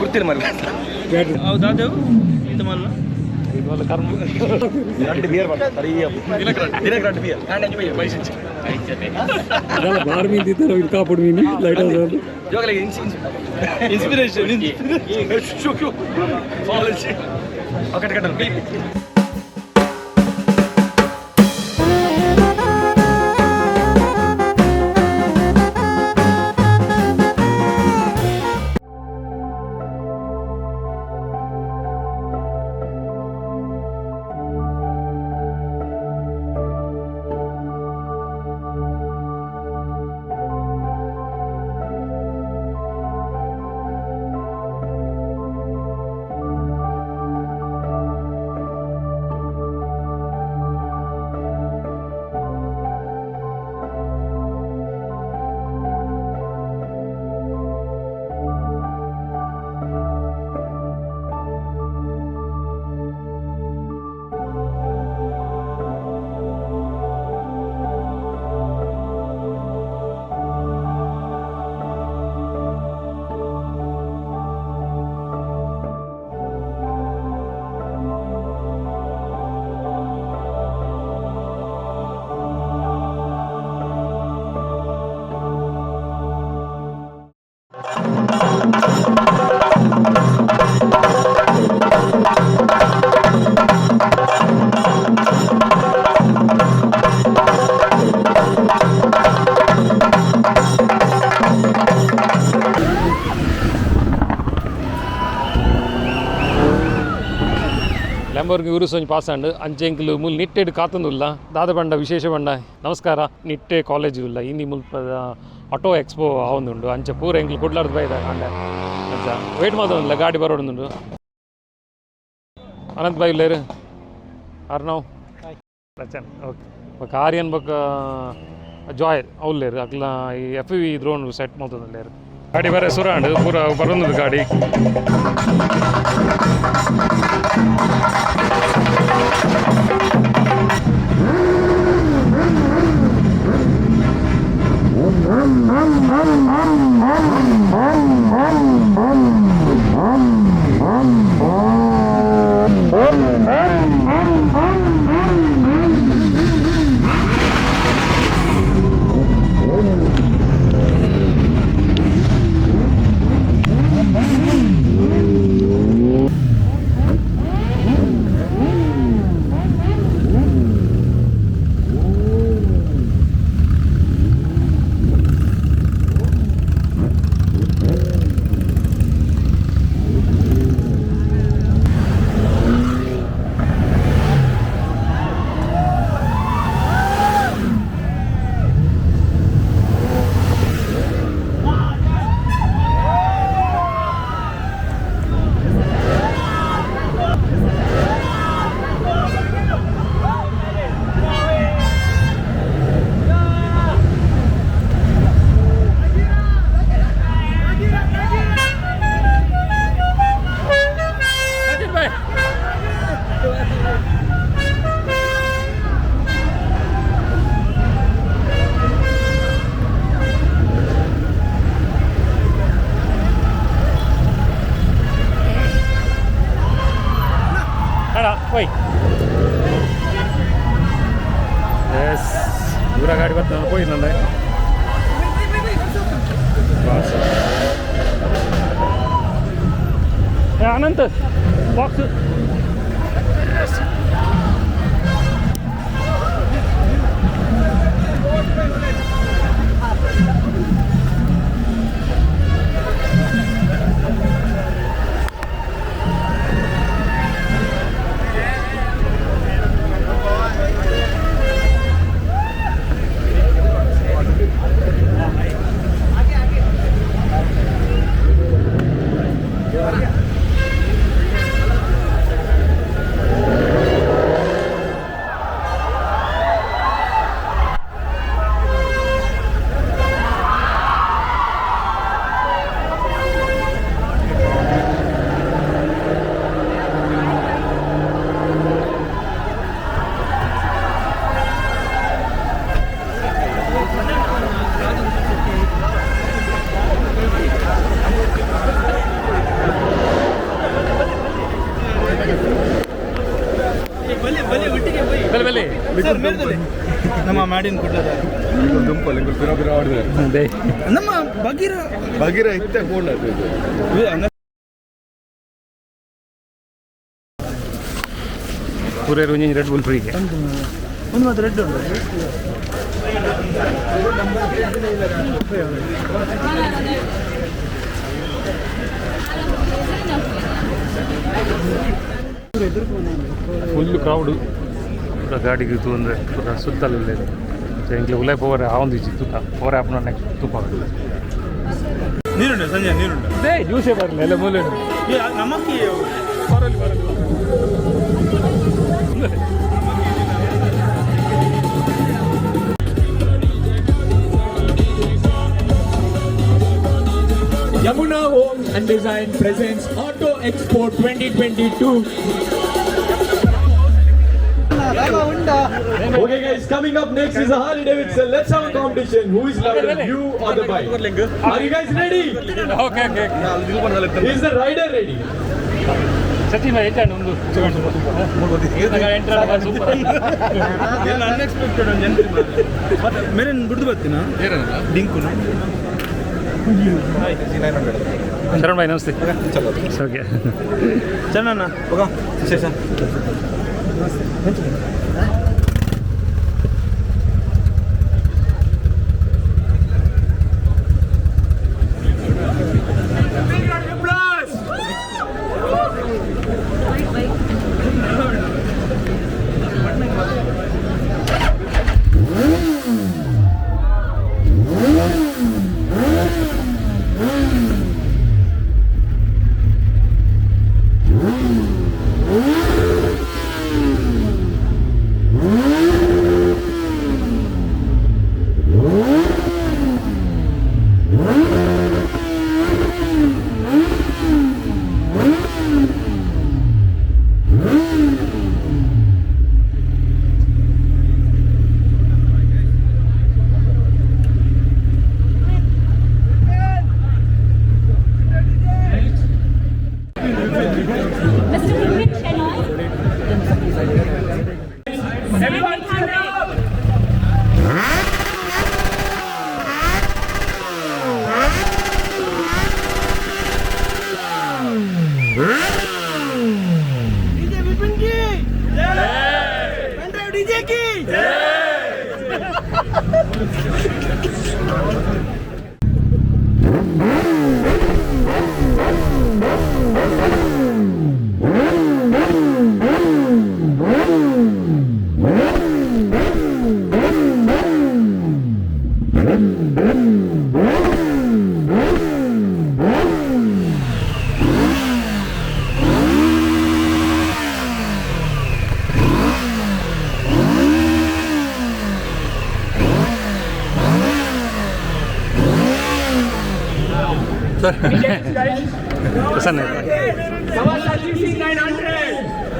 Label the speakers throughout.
Speaker 1: ಗೊತ್ತಿಲ್ಲ ಮರ ಹೌದಾದೇವು ಇಂತ ಮಲ್ಲ ಲ್ಯಾಂಬೋರ್ಗಿ ಊರು ಸೊಂಜಿ ಪಾಸ್ ಆಂಡ್ ಅಂಚೆಂಕ್ಲು ಮುಲ್ ನಿಟ್ಟೆಡ್ ಕಾತಂದುಲ್ಲ ದಾದ ಬಂಡ ವಿಶೇಷ ಬಂಡ ನಮಸ್ಕಾರ ನಿಟ್ಟೆ ಕಾಲೇಜ್ ಉಲ್ಲ ಇಂದಿ ಮುಲ್ಪದ ಆಟೋ ಎಕ್ಸ್ಪೋ ಆವೊಂದುಂಡು ಅಂಚೆ ಪೂರ ಎಂಕ್ಲು ಕುಡ್ಲಾರ್ದು ಬೈದ ಅಂಡ ಅಂಚ ವೇಟ್ ಮಾಡೋದಿಲ್ಲ ಗಾಡಿ ಬರೋಡುಂಡು ಅನಂತ್ ಬಾಯ್ ಇಲ್ಲೇರು ಅರ್ನವ್ ರಚನ್ ಓಕೆ ಆರ್ಯನ್ ಬೊಕ್ಕ ಜಾಯ್ ಅವ್ಲೇರು ಅಕ್ಲ ಈ FPV ಡ್ರೋನ್ ಸೆಟ್ ಮಾಡ್ತದಲ್ಲೇರು ಗಾಡಿ ಬರೋ ಸುರಾಂಡ್ ಪೂರ ಬರೋದು ಗಾಡಿ dura ಗಾಡಿ ಬರ್ತದೆ ಹೋಗಿ ನಂದೆ ಅನಂತ್ ಬಾಕ್ಸ್ ಬೆಲೆ ಬೆಲೆ
Speaker 2: ನಮ್ಮ ಮಾಡಿನ ಕೊಟ್ಟದ
Speaker 3: ದುಂಪಲ್ಲಿ ಬಿರ ಹೊಡೆದ್ರೆ
Speaker 1: ಅದೇ
Speaker 2: ನಮ್ಮ ಬಗೀರ
Speaker 3: ಇತ್ತೆ ಕೋಣ
Speaker 1: ಪೂರೇ ರುಂಜಿ ರೆಡ್ ಬುಲ್ ಫ್ರೀಗೆ
Speaker 2: ಒಂದು ಮಾತ್ರ ರೆಡ್ ಉಂಟು
Speaker 1: ಫುಲ್ ಕ್ರೌಡು ಪೂರ ಗಾಡಿಗೆ ಅಂದರೆ ಪೂರ ಸುತ್ತಲೇ ಇಂಕ್ಲೆ ಉಲೈ ಪೋವರೆ ಆ ಒಂದು ಇಚ್ಚಿ ತುಪ್ಪ ಪೋರೆ ಆಪನ ನೆಕ್ಸ್ಟ್ ತುಪ್ಪ
Speaker 2: ನೀರುಂಟು ಸಂಜೆ ನೀರುಂಟು
Speaker 1: ಅದೇ ಜ್ಯೂಸೇ ಬರಲಿಲ್ಲ ಎಲ್ಲ ಮೂಲೆ
Speaker 2: ನಮಕ್ಕೆ
Speaker 1: ಬರಲಿ
Speaker 4: Yamuna Homes and Design presents Auto Expo 2022. Okay guys, coming up next is a Harley Davidson. Let's have a competition. Who is louder, you or the bike? Are you guys ready?
Speaker 1: Okay.
Speaker 4: Is the rider ready?
Speaker 1: Sachin ಹೆಚ್ಚಾನು ಒಂದು
Speaker 2: unexpected ಮತ್ತೆ ಮೇರೆ ಬಿಡ್ದು ಬರ್ತೀನಾ ಡಿಂಕು
Speaker 1: ಶರಣ್ ಭಾಯ್ ನಮಸ್ತೆ okay
Speaker 2: ಚೆನ್ನ ಹೋಗ ವಿಶೇಷ
Speaker 1: Prasanna
Speaker 4: Kawasaki 900.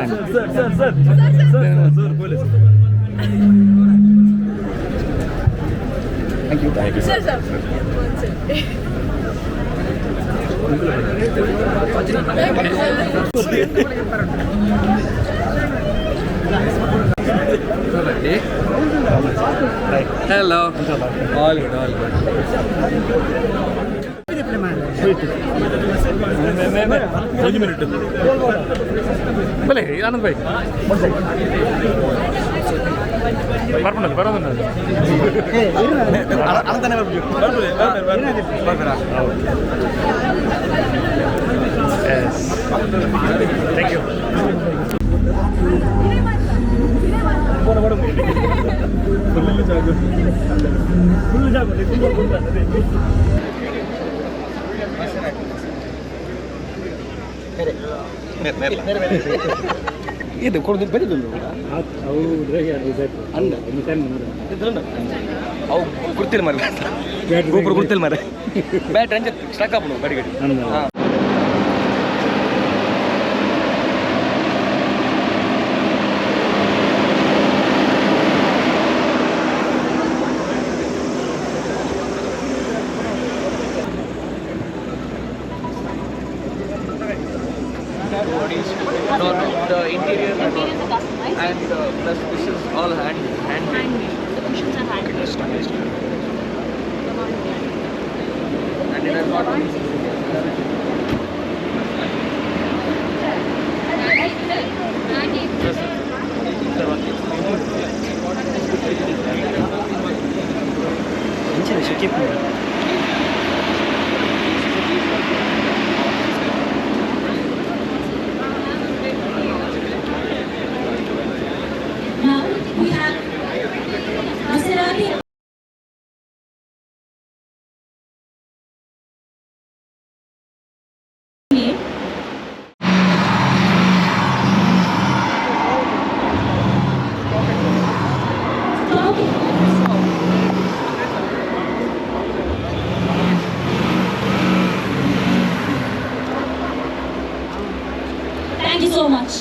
Speaker 1: fan.
Speaker 2: Sir, police.
Speaker 3: Thank you. Thank you.
Speaker 5: Sir, sir. One second.
Speaker 3: Hello. All good, all good.
Speaker 1: ಬಲೆ Anand Bhai ಬರ್ಕೊಂಡದ್ದು ಬರೋದನ್ನ thank you.
Speaker 3: ಇದು ಕೊಡೋದು ಬರೀದೊಂದು ಅವು ಗುರ್ತಿಲ್ಲ ಮರ ಗೋಪುರ ಗುರ್ತಿಲ್ಲ ಮರ ಬ್ಯಾಟ್ ರಂಜ ಸ್ಟಾಕ್ ಹಾಪು ಗಡಿ ಗಡಿ ಹಾಂ. The interior is customized, and plus this is all handmade.
Speaker 5: The cushions are handmade.
Speaker 3: And it has got
Speaker 6: Now we have Maserati. Thank you so much.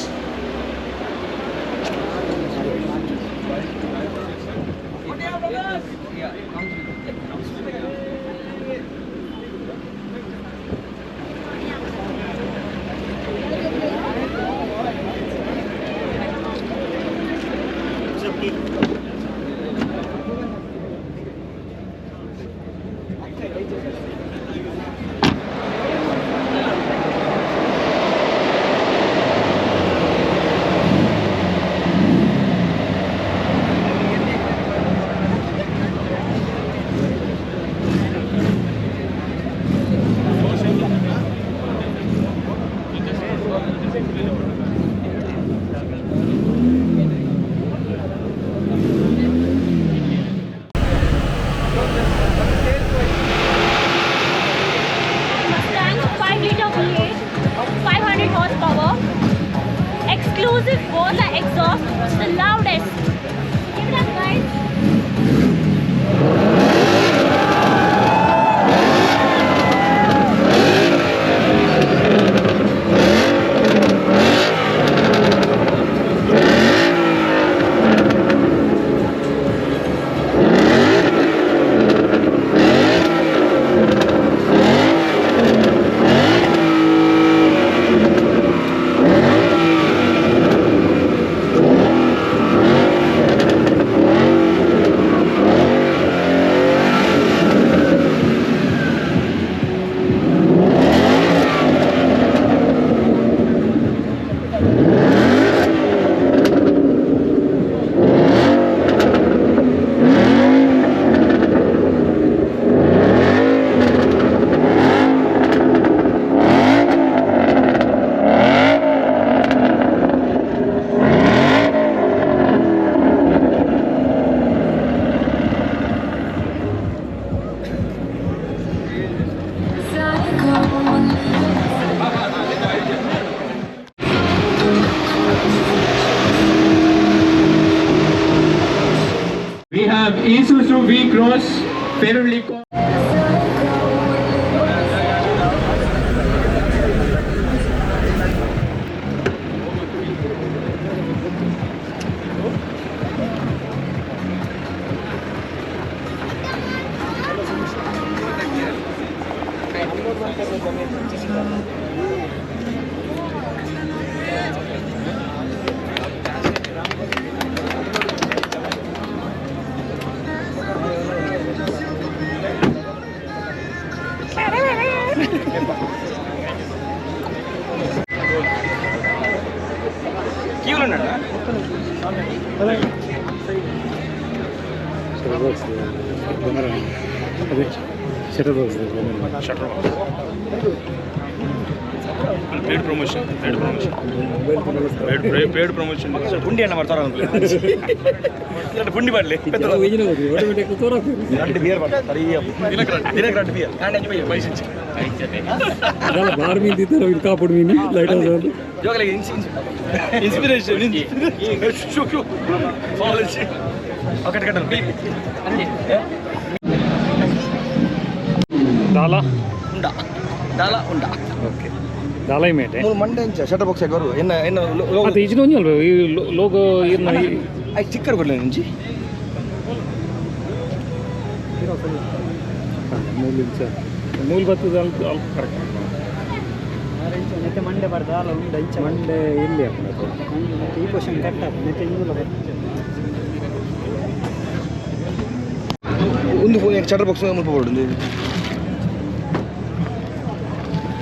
Speaker 7: Mustang 5-liter V8, 500 horsepower, exclusive Bola exhaust, it's the loudest. Give it up, guys.
Speaker 4: We have Isuzu V-Cross, favorably.
Speaker 2: Paid promotion paid promotion
Speaker 3: ಪುಂಡಿ ಅಣ್ಣ ಮಾಡ್ತಾರ ಪುಂಡಿ ಮಾಡಲಿ ಎರಡು beer ಮಾಡ್ತಾರೆ ದಿನಕ್ಕೆ ಎರಡು beer ಪೈಸೆ
Speaker 1: bar ಮೀನ್ ತಿಂತಾರೆ ಇದು ಕಾಪುಡು ಮೀನು ಲೈಟ್ ಹೌಸ್
Speaker 3: ಇವಾಗಲೇ ಇನ್ಸ್ಪಿರೇಷನ್ ಕಟ್ಟ
Speaker 1: ದಾಲ
Speaker 3: ಉಂಡಾ ದಾಲ ಉಂಡಾ
Speaker 1: ಓಕೆ ದಾಲೈ ಮೇಟೆ
Speaker 3: ಮಂಡೆ ಇಂಚ ಶಟರ್ ಬಾಕ್ಸ್ ಆಗಿ ಬರುವ ಎನ್ನ
Speaker 1: ಮತ್ತೆ ಈಜಿನ ಒಂಜಿ ಅಲ್ವ ಈ ಲೋಗೋ ಇರ್ನ
Speaker 3: ಐ ಚಿಕ್ಕರ್ ಕೊಡ್ಲಿ ನಿಂಚಿ
Speaker 1: ಮೂಲ ಬರ್ತದ ಅಲ್ಪ ಕರೆಕ್ಟ್
Speaker 8: ಮತ್ತೆ ಮಂಡೆ ಬರ್ದ ಅಲ್ಲ ಉಂಡ ಇಂಚ
Speaker 1: ಮಂಡೆ ಇಲ್ಲಿ
Speaker 8: ಈ ಕ್ವಶನ್ ಕರೆಕ್ಟ್ ಆಗ ಮತ್ತೆ ಇನ್ನೂಲ
Speaker 3: ಒಂದು ಫೋನ್ ಶಟರ್ ಬಾಕ್ಸ್ ಮುಟ್ಬೋದು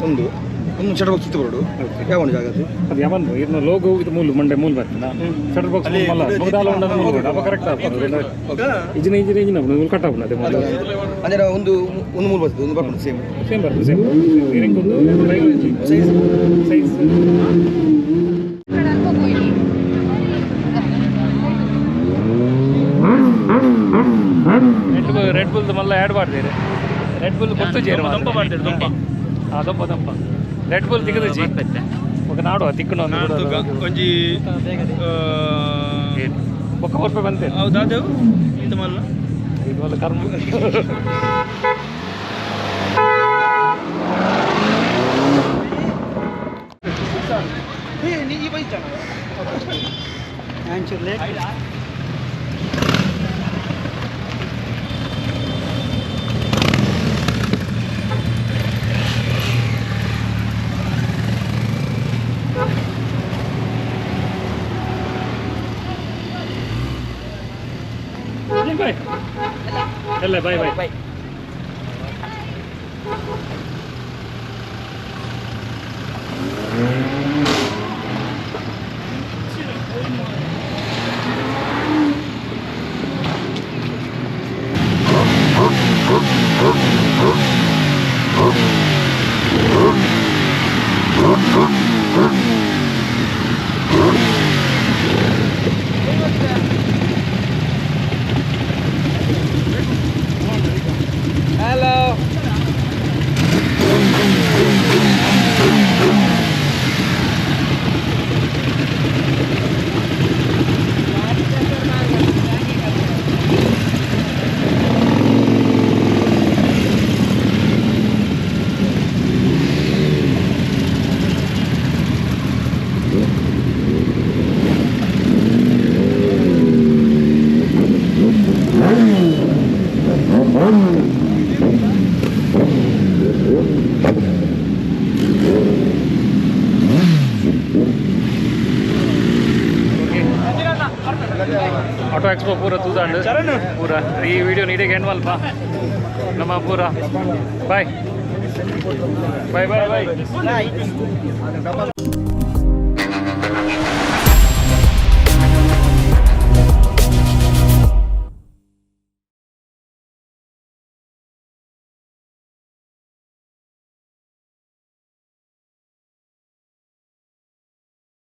Speaker 3: ಒಂದು ಶಟರ್ ಬಾಕ್ಸ್ ಇತ್ತು ಬರೋಡು ಯಾವ ಜಾಗ ಅದು
Speaker 1: ಅದು ಯಾವಂದು ಇನ್ನು ಲೋಗೋ ಇದು ಮೂಲ ಮಂಡೆ ಮೂಲ ಬರ್ತದ ಶಟರ್ ಬಾಕ್ಸ್ ಮಲ್ಲ ಮುಗದಾಲ ಉಂಡ ಮೂಲ ಬರ್ತದ ಅವ ಕರೆಕ್ಟ್ ಆಗ್ತದೆ ಇಜಿನ ಮೂಲ ಕಟ್ ಆಗ್ತದೆ ಅದೇ ಮೂಲ
Speaker 3: ಅಂದರೆ ಒಂದು ಮೂಲ ಬರ್ತದೆ ಒಂದು ಬರ್ತದೆ
Speaker 1: ಸೇಮ್ ಬರ್ತದೆ ಸೇಮ್ ಇರಿಂಗ್ ಒಂದು ಸೈಜ್ ರೆಡ್ ಬುಲ್ದು ಮಲ್ಲ ಆ್ಯಡ್ ಮಾಡ್ತೀರಿ ರೆಡ್ ಬುಲ್ ಗೊತ್ತು ಜೇರು ದಂಪ ಮಾಡ್ತೀರಿ ದಂಪ ರೆಡ್ ಬುಲ್ ತೆಗೆದು ಜಿ ఒక ನಾಡು ತಿಕ್ಕಣ
Speaker 2: ಒಂಜಿ
Speaker 1: ಒಕ್ಕ ರೂಪಾಯಿ ಬಂತೆ
Speaker 2: ಹೌದಾದೇವು ಇಂತ ಮಲ್ಲ
Speaker 1: ಇದು ಮಲ್ಲ ಕರ್ಮ ಬಾಯ್ ಬಾಯ್ ಬಾಯ್ ಬಾಯ್ ಆಟೋ ಎಕ್ಸ್ಪೋ ಪೂರ ತೂದಾಂಡು ಪೂರ ಈ ವಿಡಿಯೋ ನೀಡಿಗೆ ಎಂಡ್ ಮಲ್ಪ ನಮ್ಮ ಪೂರ ಬಾಯ್ ಬಾಯ್ ಬಾಯ್ ಬಾಯ್